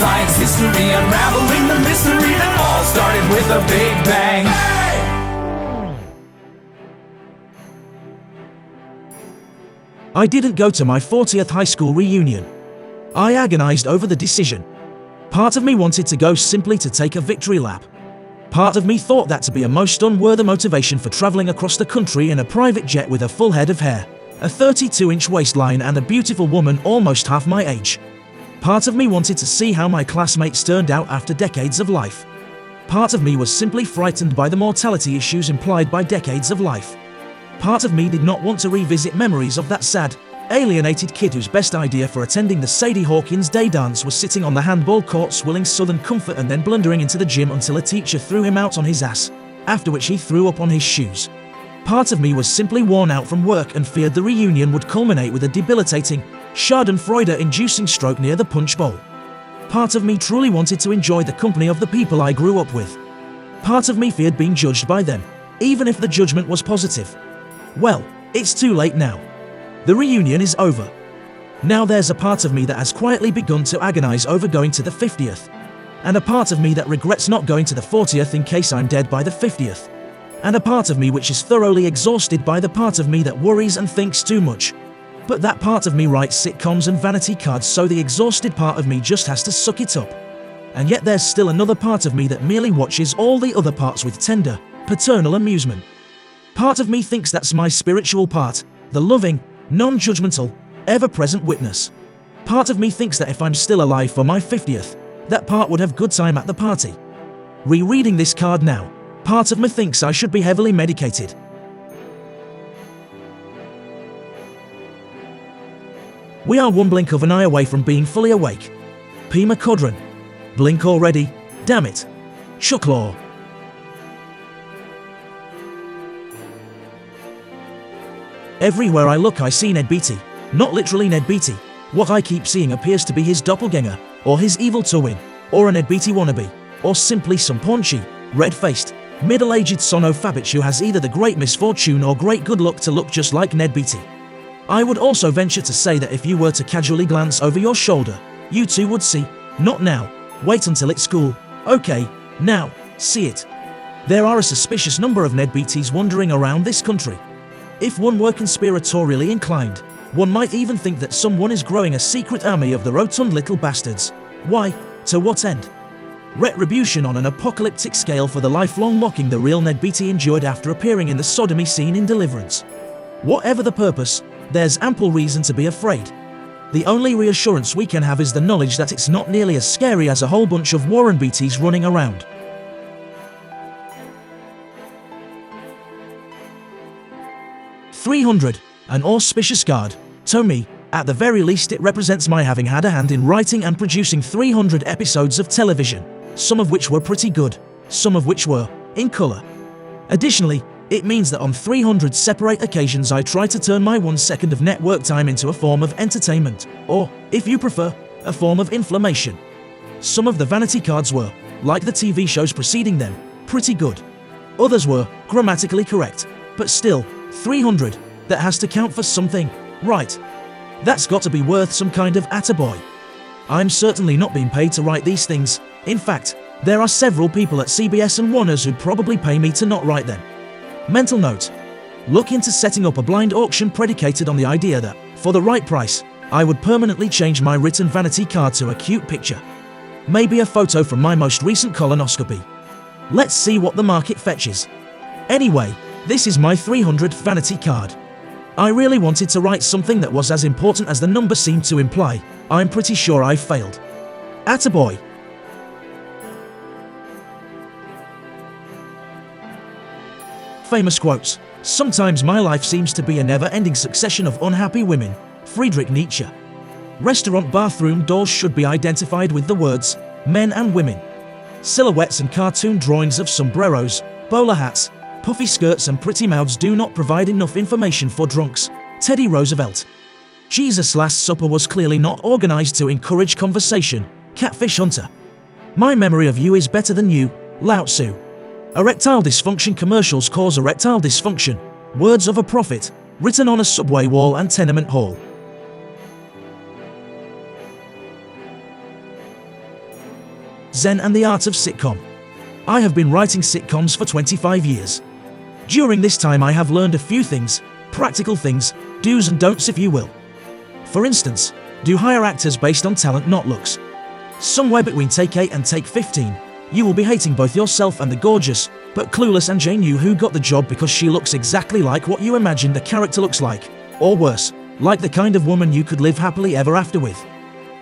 science history, unraveling the mystery that all started with a big bang. I didn't go to my 40th high school reunion. I agonized over the decision. Part of me wanted to go simply to take a victory lap. Part of me thought that to be a most unworthy motivation for traveling across the country in a private jet with a full head of hair, a 32-inch waistline and a beautiful woman almost half my age. Part of me wanted to see how my classmates turned out after decades of life. Part of me was simply frightened by the mortality issues implied by decades of life. Part of me did not want to revisit memories of that sad, alienated kid whose best idea for attending the Sadie Hawkins Day dance was sitting on the handball court swilling Southern Comfort and then blundering into the gym until a teacher threw him out on his ass, after which he threw up on his shoes. Part of me was simply worn out from work and feared the reunion would culminate with a debilitating, Schadenfreude-inducing stroke near the punch bowl. Part of me truly wanted to enjoy the company of the people I grew up with. Part of me feared being judged by them, even if the judgment was positive. Well, it's too late now. The reunion is over. Now there's a part of me that has quietly begun to agonize over going to the 50th. And a part of me that regrets not going to the 40th in case I'm dead by the 50th. And a part of me which is thoroughly exhausted by the part of me that worries and thinks too much. But that part of me writes sitcoms and vanity cards, so the exhausted part of me just has to suck it up. And yet there's still another part of me that merely watches all the other parts with tender, paternal amusement. Part of me thinks that's my spiritual part, the loving, non-judgmental, ever-present witness. Part of me thinks that if I'm still alive for my 50th, that part would have good time at the party. Rereading this card now, part of me thinks I should be heavily medicated. We are one blink of an eye away from being fully awake. Pima Codron. Blink already, damn it. Chuck Lorre. Everywhere I look I see Ned Beatty, not literally Ned Beatty. What I keep seeing appears to be his doppelganger, or his evil twin, or a Ned Beatty wannabe, or simply some paunchy, red-faced, middle-aged son of a bitch who has either the great misfortune or great good luck to look just like Ned Beatty. I would also venture to say that if you were to casually glance over your shoulder, you too would see, not now, wait until it's cool, okay, now, see it. There are a suspicious number of Ned Beattys wandering around this country. If one were conspiratorially inclined, one might even think that someone is growing a secret army of the rotund little bastards. Why? To what end? Retribution on an apocalyptic scale for the lifelong mocking the real Ned Beatty endured after appearing in the sodomy scene in Deliverance. Whatever the purpose, there's ample reason to be afraid. The only reassurance we can have is the knowledge that it's not nearly as scary as a whole bunch of Warren Beattys running around. $300, an auspicious card. To me, at the very least, it represents my having had a hand in writing and producing 300 episodes of television, some of which were pretty good, some of which were in color. Additionally, it means that on 300 separate occasions I try to turn my 1 second of network time into a form of entertainment, or, if you prefer, a form of inflammation. Some of the vanity cards were, like the TV shows preceding them, pretty good. Others were grammatically correct, but still, 300, that has to count for something, right? That's got to be worth some kind of attaboy. I'm certainly not being paid to write these things. In fact, there are several people at CBS and Warner's who'd probably pay me to not write them. Mental note: look into setting up a blind auction predicated on the idea that, for the right price, I would permanently change my written vanity card to a cute picture. Maybe a photo from my most recent colonoscopy. Let's see what the market fetches. Anyway, this is my 300th vanity card. I really wanted to write something that was as important as the number seemed to imply. I'm pretty sure I failed. Attaboy. Famous quotes. Sometimes my life seems to be a never-ending succession of unhappy women. Friedrich Nietzsche. Restaurant bathroom doors should be identified with the words, men and women. Silhouettes and cartoon drawings of sombreros, bowler hats, puffy skirts and pretty mouths do not provide enough information for drunks. Teddy Roosevelt. Jesus' Last Supper was clearly not organized to encourage conversation. Catfish Hunter. My memory of you is better than you. Lao Tzu. Erectile dysfunction commercials cause erectile dysfunction. Words of a prophet, written on a subway wall and tenement hall. Zen and the Art of Sitcom. I have been writing sitcoms for 25 years. During this time I have learned a few things, practical things, do's and don'ts if you will. For instance, do hire actors based on talent, not looks. Somewhere between take 8 and take 15, you will be hating both yourself and the gorgeous, but clueless and Jane Yu who got the job because she looks exactly like what you imagine the character looks like, or worse, like the kind of woman you could live happily ever after with.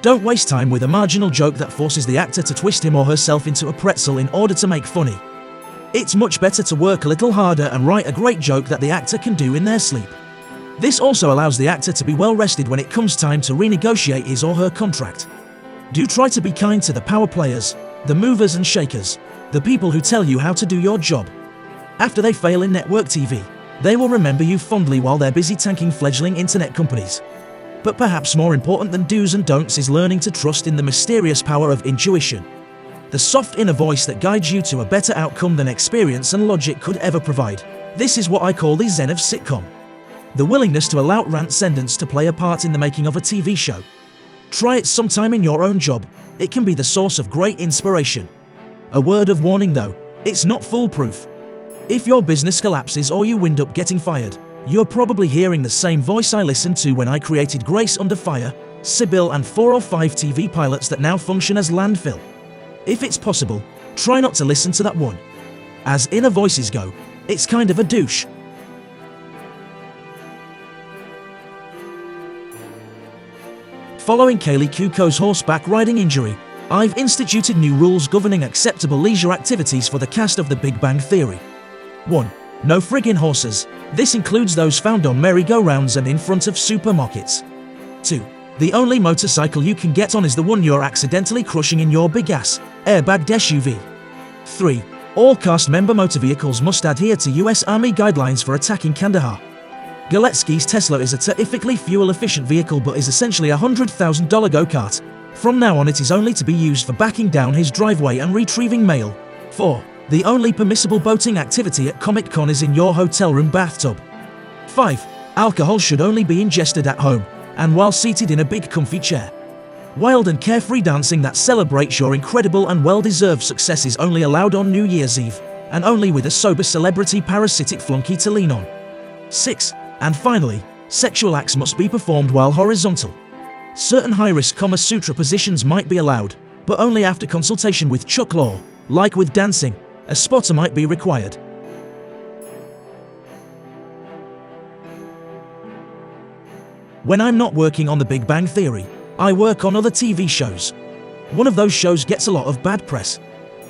Don't waste time with a marginal joke that forces the actor to twist him or herself into a pretzel in order to make funny. It's much better to work a little harder and write a great joke that the actor can do in their sleep. This also allows the actor to be well rested when it comes time to renegotiate his or her contract. Do try to be kind to the power players, the movers and shakers, the people who tell you how to do your job. After they fail in network TV, they will remember you fondly while they're busy tanking fledgling internet companies. But perhaps more important than do's and don'ts is learning to trust in the mysterious power of intuition. The soft inner voice that guides you to a better outcome than experience and logic could ever provide. This is what I call the Zen of sitcom. The willingness to allow rant sentence to play a part in the making of a TV show. Try it sometime in your own job. It can be the source of great inspiration. A word of warning though, it's not foolproof. If your business collapses or you wind up getting fired, you're probably hearing the same voice I listened to when I created Grace Under Fire, Sibyl and 4 or 5 TV pilots that now function as landfill. If it's possible, try not to listen to that one. As inner voices go, it's kind of a douche. Following Kaylee Cuoco's horseback riding injury, I've instituted new rules governing acceptable leisure activities for the cast of The Big Bang Theory. 1. No friggin' horses. This includes those found on merry-go-rounds and in front of supermarkets. 2. The only motorcycle you can get on is the one you're accidentally crushing in your big-ass, airbagged SUV. 3. All cast member motor vehicles must adhere to US Army guidelines for attacking Kandahar. Galetsky's Tesla is a terrifically fuel-efficient vehicle but is essentially a $100,000 go-kart. From now on it is only to be used for backing down his driveway and retrieving mail. 4. The only permissible boating activity at Comic-Con is in your hotel room bathtub. 5. Alcohol should only be ingested at home, and while seated in a big comfy chair. Wild and carefree dancing that celebrates your incredible and well-deserved success is only allowed on New Year's Eve, and only with a sober celebrity parasitic flunky to lean on. 6. And finally, sexual acts must be performed while horizontal. Certain high-risk Kama Sutra positions might be allowed, but only after consultation with Chuck Lorre. Like with dancing, a spotter might be required. When I'm not working on The Big Bang Theory, I work on other TV shows. One of those shows gets a lot of bad press.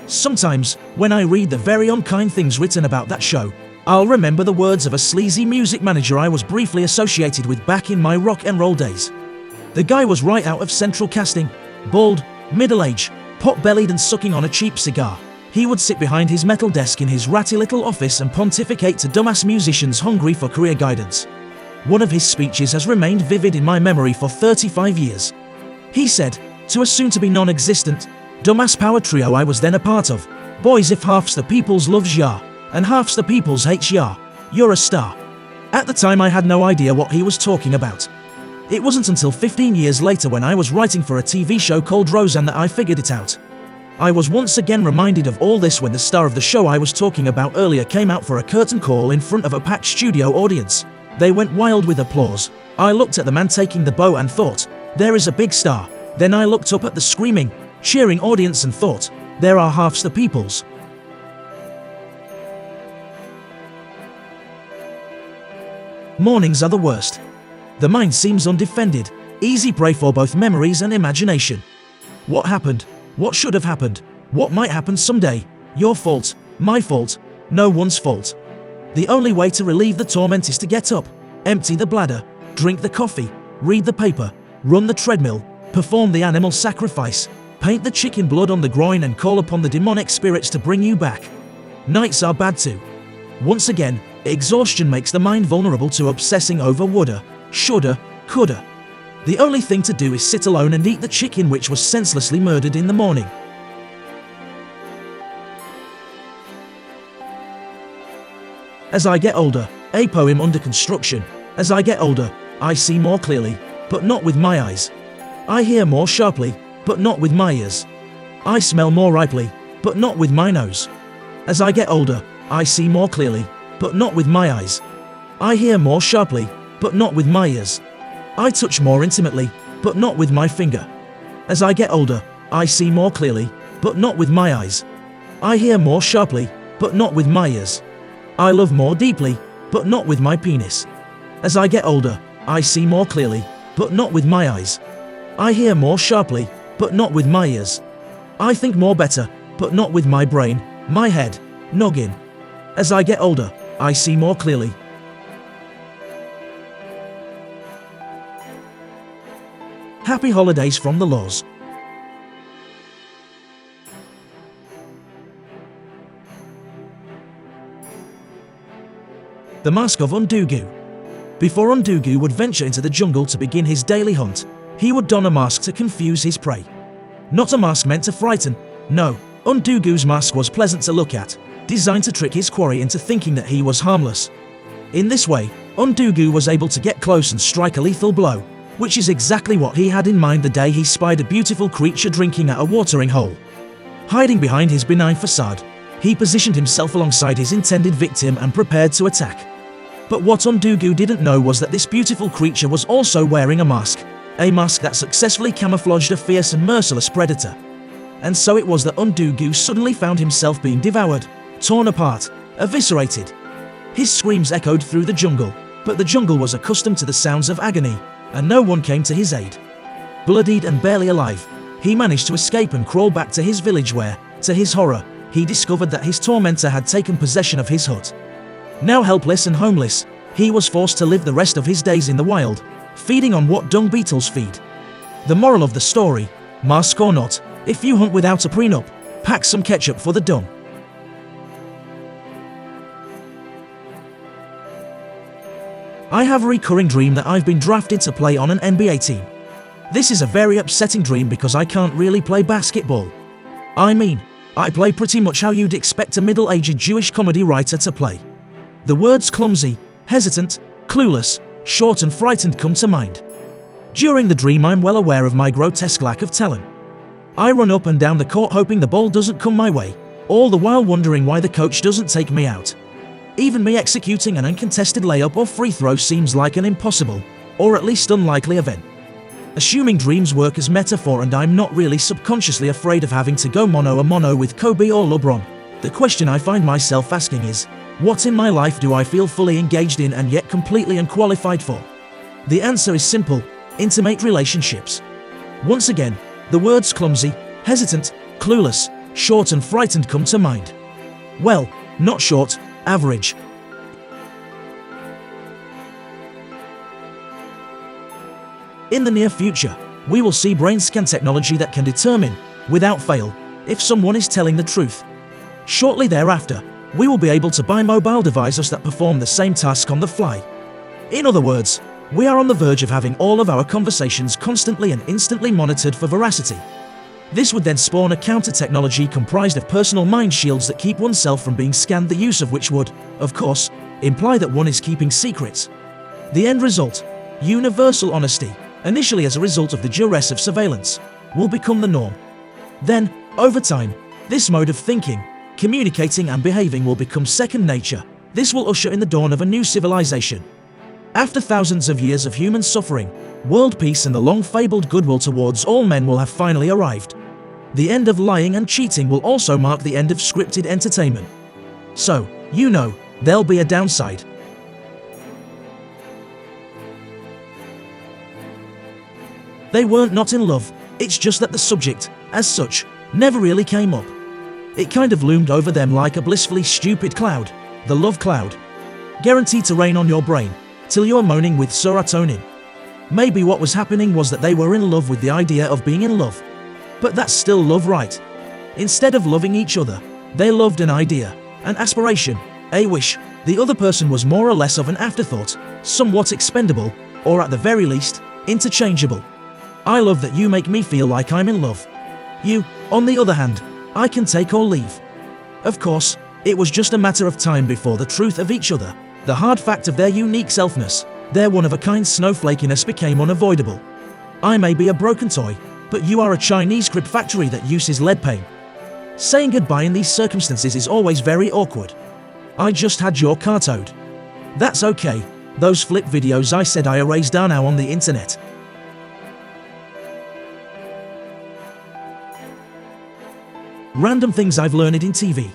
Sometimes, when I read the very unkind things written about that show, I'll remember the words of a sleazy music manager I was briefly associated with back in my rock and roll days. The guy was right out of Central Casting, bald, middle-aged, pot-bellied and sucking on a cheap cigar. He would sit behind his metal desk in his ratty little office and pontificate to dumbass musicians hungry for career guidance. One of his speeches has remained vivid in my memory for 35 years. He said, to a soon-to-be non-existent, dumbass power trio I was then a part of, "Boys, if half's the people's loves ya, and half's the people's hates ya, you're a star." At the time I had no idea what he was talking about. It wasn't until 15 years later when I was writing for a TV show called Roseanne that I figured it out. I was once again reminded of all this when the star of the show I was talking about earlier came out for a curtain call in front of a packed studio audience. They went wild with applause. I looked at the man taking the bow and thought, there is a big star. Then I looked up at the screaming, cheering audience and thought, there are half's the peoples. Mornings are the worst. The mind seems undefended, easy prey for both memories and imagination. What happened? What should have happened? What might happen someday? Your fault, my fault, no one's fault. The only way to relieve the torment is to get up, empty the bladder, drink the coffee, read the paper, run the treadmill, perform the animal sacrifice, paint the chicken blood on the groin and call upon the demonic spirits to bring you back. Nights are bad too. Once again, exhaustion makes the mind vulnerable to obsessing over woulda, shoulda, coulda. The only thing to do is sit alone and eat the chicken which was senselessly murdered in the morning. As I get older, a poem under construction. As I get older, I see more clearly, but not with my eyes. I hear more sharply, but not with my ears. I smell more ripely, but not with my nose. As I get older, I see more clearly, but not with my eyes. I hear more sharply, but not with my ears. I touch more intimately, but not with my finger. As I get older, I see more clearly, but not with my eyes. I hear more sharply, but not with my ears. I love more deeply, but not with my penis. As I get older, I see more clearly, but not with my eyes. I hear more sharply, but not with my ears. I think more better, but not with my brain, my head, noggin. As I get older, I see more clearly. Happy holidays from the Lorre. The Mask of Undugu. Before Undugu would venture into the jungle to begin his daily hunt, he would don a mask to confuse his prey. Not a mask meant to frighten, no, Undugu's mask was pleasant to look at, designed to trick his quarry into thinking that he was harmless. In this way, Undugu was able to get close and strike a lethal blow, which is exactly what he had in mind the day he spied a beautiful creature drinking at a watering hole. Hiding behind his benign facade, he positioned himself alongside his intended victim and prepared to attack. But what Undugu didn't know was that this beautiful creature was also wearing a mask that successfully camouflaged a fierce and merciless predator. And so it was that Undugu suddenly found himself being devoured, torn apart, eviscerated. His screams echoed through the jungle, but the jungle was accustomed to the sounds of agony, and no one came to his aid. Bloodied and barely alive, he managed to escape and crawl back to his village where, to his horror, he discovered that his tormentor had taken possession of his hut. Now helpless and homeless, he was forced to live the rest of his days in the wild, feeding on what dung beetles feed. The moral of the story, mask or not, if you hunt without a prenup, pack some ketchup for the dung. I have a recurring dream that I've been drafted to play on an NBA team. This is a very upsetting dream because I can't really play basketball. I mean, I play pretty much how you'd expect a middle-aged Jewish comedy writer to play. The words clumsy, hesitant, clueless, short and frightened come to mind. During the dream I'm well aware of my grotesque lack of talent. I run up and down the court hoping the ball doesn't come my way, all the while wondering why the coach doesn't take me out. Even me executing an uncontested layup or free throw seems like an impossible, or at least unlikely event. Assuming dreams work as metaphor and I'm not really subconsciously afraid of having to go mano-a-mano with Kobe or LeBron, the question I find myself asking is, what in my life do I feel fully engaged in and yet completely unqualified for? The answer is simple: intimate relationships. Once again, the words clumsy, hesitant, clueless, short and frightened come to mind. Well, not short, average. In the near future, we will see brain scan technology that can determine, without fail, if someone is telling the truth. Shortly thereafter, we will be able to buy mobile devices that perform the same task on the fly. In other words, we are on the verge of having all of our conversations constantly and instantly monitored for veracity. This would then spawn a counter-technology comprised of personal mind shields that keep oneself from being scanned, the use of which would, of course, imply that one is keeping secrets. The end result, universal honesty, initially as a result of the duress of surveillance, will become the norm. Then, over time, this mode of thinking, communicating and behaving will become second nature. This will usher in the dawn of a new civilization. After thousands of years of human suffering, world peace and the long-fabled goodwill towards all men will have finally arrived. The end of lying and cheating will also mark the end of scripted entertainment. So, you know, there'll be a downside. They weren't not in love, it's just that the subject, as such, never really came up. It kind of loomed over them like a blissfully stupid cloud, the love cloud. Guaranteed to rain on your brain, till you're moaning with serotonin. Maybe what was happening was that they were in love with the idea of being in love. But that's still love, right? Instead of loving each other, they loved an idea, an aspiration, a wish. The other person was more or less of an afterthought, somewhat expendable, or at the very least, interchangeable. I love that you make me feel like I'm in love. You, on the other hand, I can take or leave. Of course, it was just a matter of time before the truth of each other, the hard fact of their unique selfness, their one-of-a-kind snowflakiness became unavoidable. I may be a broken toy, but you are a Chinese crib factory that uses lead paint. Saying goodbye in these circumstances is always very awkward. I just had your car towed. That's okay, those flip videos I said I erased are now on the internet. Random things I've learned in TV.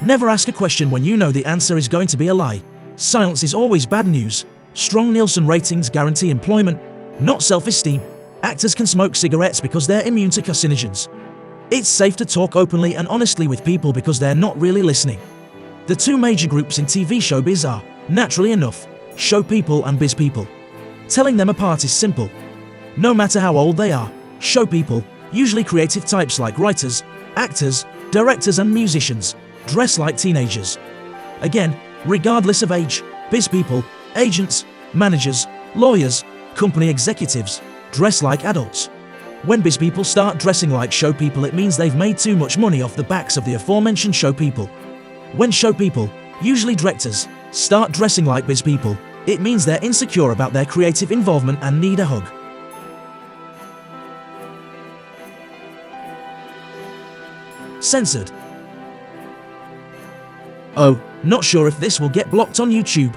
Never ask a question when you know the answer is going to be a lie. Silence is always bad news. Strong Nielsen ratings guarantee employment, not self-esteem. Actors can smoke cigarettes because they're immune to carcinogens. It's safe to talk openly and honestly with people because they're not really listening. The two major groups in TV showbiz are, naturally enough, show people and biz people. Telling them apart is simple. No matter how old they are, show people, usually creative types like writers, actors, directors and musicians, dress like teenagers. Again, regardless of age, biz people, agents, managers, lawyers, company executives, dress like adults. When biz people start dressing like show people, it means they've made too much money off the backs of the aforementioned show people. When show people, usually directors, start dressing like biz people, it means they're insecure about their creative involvement and need a hug. Censored. Oh, not sure if this will get blocked on YouTube.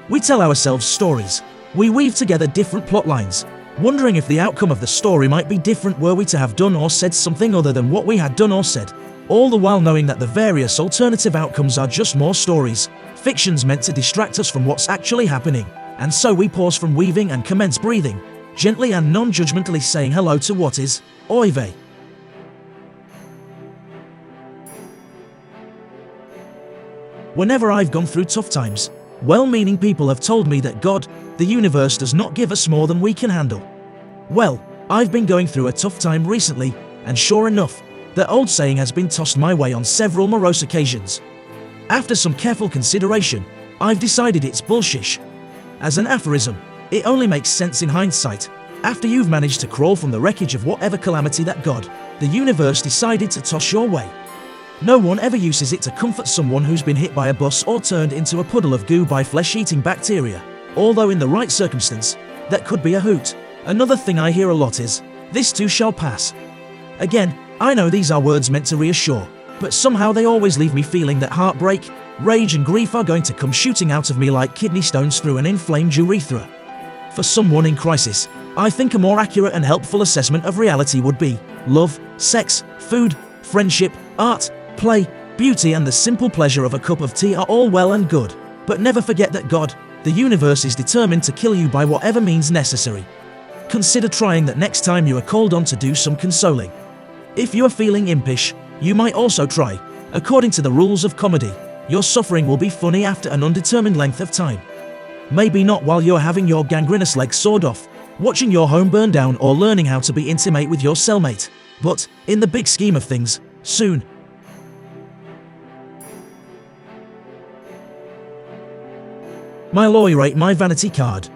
We tell ourselves stories. We weave together different plot lines, wondering if the outcome of the story might be different were we to have done or said something other than what we had done or said, all the while knowing that the various alternative outcomes are just more stories, fictions meant to distract us from what's actually happening, and so we pause from weaving and commence breathing, gently and non-judgmentally saying hello to what is, oy vey. Whenever I've gone through tough times, well-meaning people have told me that God, the universe, does not give us more than we can handle. Well, I've been going through a tough time recently, and sure enough, the old saying has been tossed my way on several morose occasions. After some careful consideration, I've decided it's bullshit. As an aphorism, it only makes sense in hindsight, after you've managed to crawl from the wreckage of whatever calamity that God, the universe, decided to toss your way. No one ever uses it to comfort someone who's been hit by a bus or turned into a puddle of goo by flesh-eating bacteria, although in the right circumstance, that could be a hoot. Another thing I hear a lot is, "This too shall pass." Again, I know these are words meant to reassure, but somehow they always leave me feeling that heartbreak, rage and grief are going to come shooting out of me like kidney stones through an inflamed urethra. For someone in crisis, I think a more accurate and helpful assessment of reality would be love, sex, food, friendship, art, play, beauty and the simple pleasure of a cup of tea are all well and good, but never forget that God, the universe, is determined to kill you by whatever means necessary. Consider trying that next time you are called on to do some consoling. If you are feeling impish, you might also try, according to the rules of comedy, your suffering will be funny after an undetermined length of time. Maybe not while you're having your gangrenous leg sawed off, watching your home burn down or learning how to be intimate with your cellmate, but, in the big scheme of things, soon. My Lorre rate my vanity card.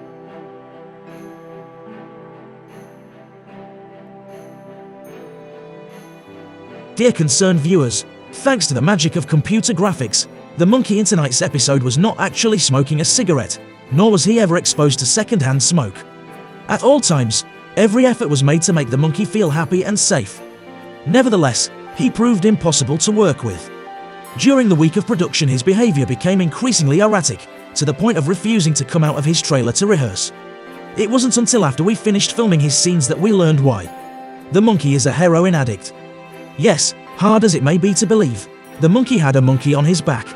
Dear concerned viewers, thanks to the magic of computer graphics, the monkey in tonight's episode was not actually smoking a cigarette, nor was he ever exposed to second-hand smoke. At all times, every effort was made to make the monkey feel happy and safe. Nevertheless, he proved impossible to work with. During the week of production, his behavior became increasingly erratic, to the point of refusing to come out of his trailer to rehearse. It wasn't until after we finished filming his scenes that we learned why. The monkey is a heroin addict. Yes, hard as it may be to believe, the monkey had a monkey on his back.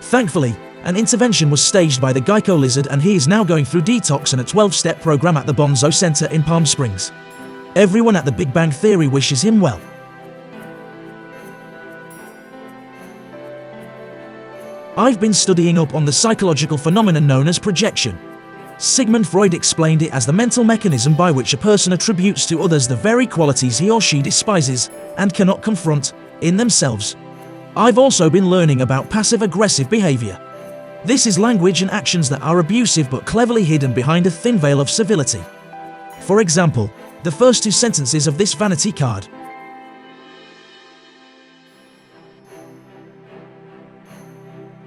Thankfully, an intervention was staged by the Geico lizard and he is now going through detox and a 12-step program at the Bonzo Center in Palm Springs. Everyone at the Big Bang Theory wishes him well. I've been studying up on the psychological phenomenon known as projection. Sigmund Freud explained it as the mental mechanism by which a person attributes to others the very qualities he or she despises and cannot confront in themselves. I've also been learning about passive-aggressive behavior. This is language and actions that are abusive but cleverly hidden behind a thin veil of civility. For example, the first two sentences of this vanity card.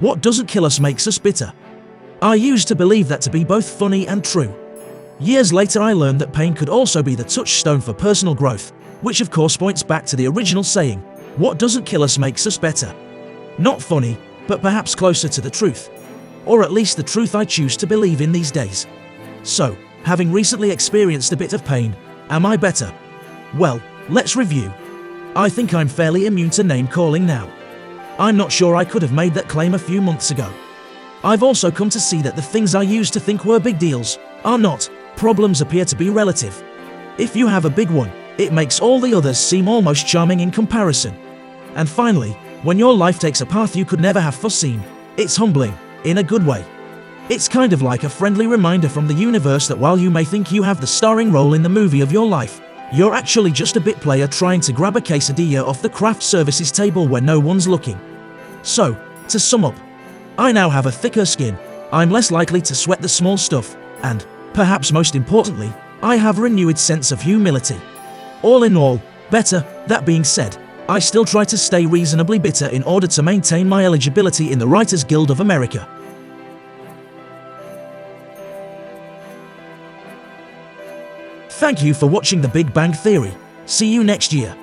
What doesn't kill us makes us bitter. I used to believe that to be both funny and true. Years later I learned that pain could also be the touchstone for personal growth, which of course points back to the original saying, what doesn't kill us makes us better. Not funny, but perhaps closer to the truth. Or at least the truth I choose to believe in these days. So, having recently experienced a bit of pain, am I better? Well, let's review. I think I'm fairly immune to name calling now. I'm not sure I could have made that claim a few months ago. I've also come to see that the things I used to think were big deals are not. Problems appear to be relative. If you have a big one, it makes all the others seem almost charming in comparison. And finally, when your life takes a path you could never have foreseen, it's humbling, in a good way. It's kind of like a friendly reminder from the universe that while you may think you have the starring role in the movie of your life, you're actually just a bit player trying to grab a quesadilla off the craft services table when no one's looking. So, to sum up, I now have a thicker skin, I'm less likely to sweat the small stuff, and, perhaps most importantly, I have a renewed sense of humility. All in all, better. That being said, I still try to stay reasonably bitter in order to maintain my eligibility in the Writers Guild of America. Thank you for watching The Big Bang Theory. See you next year.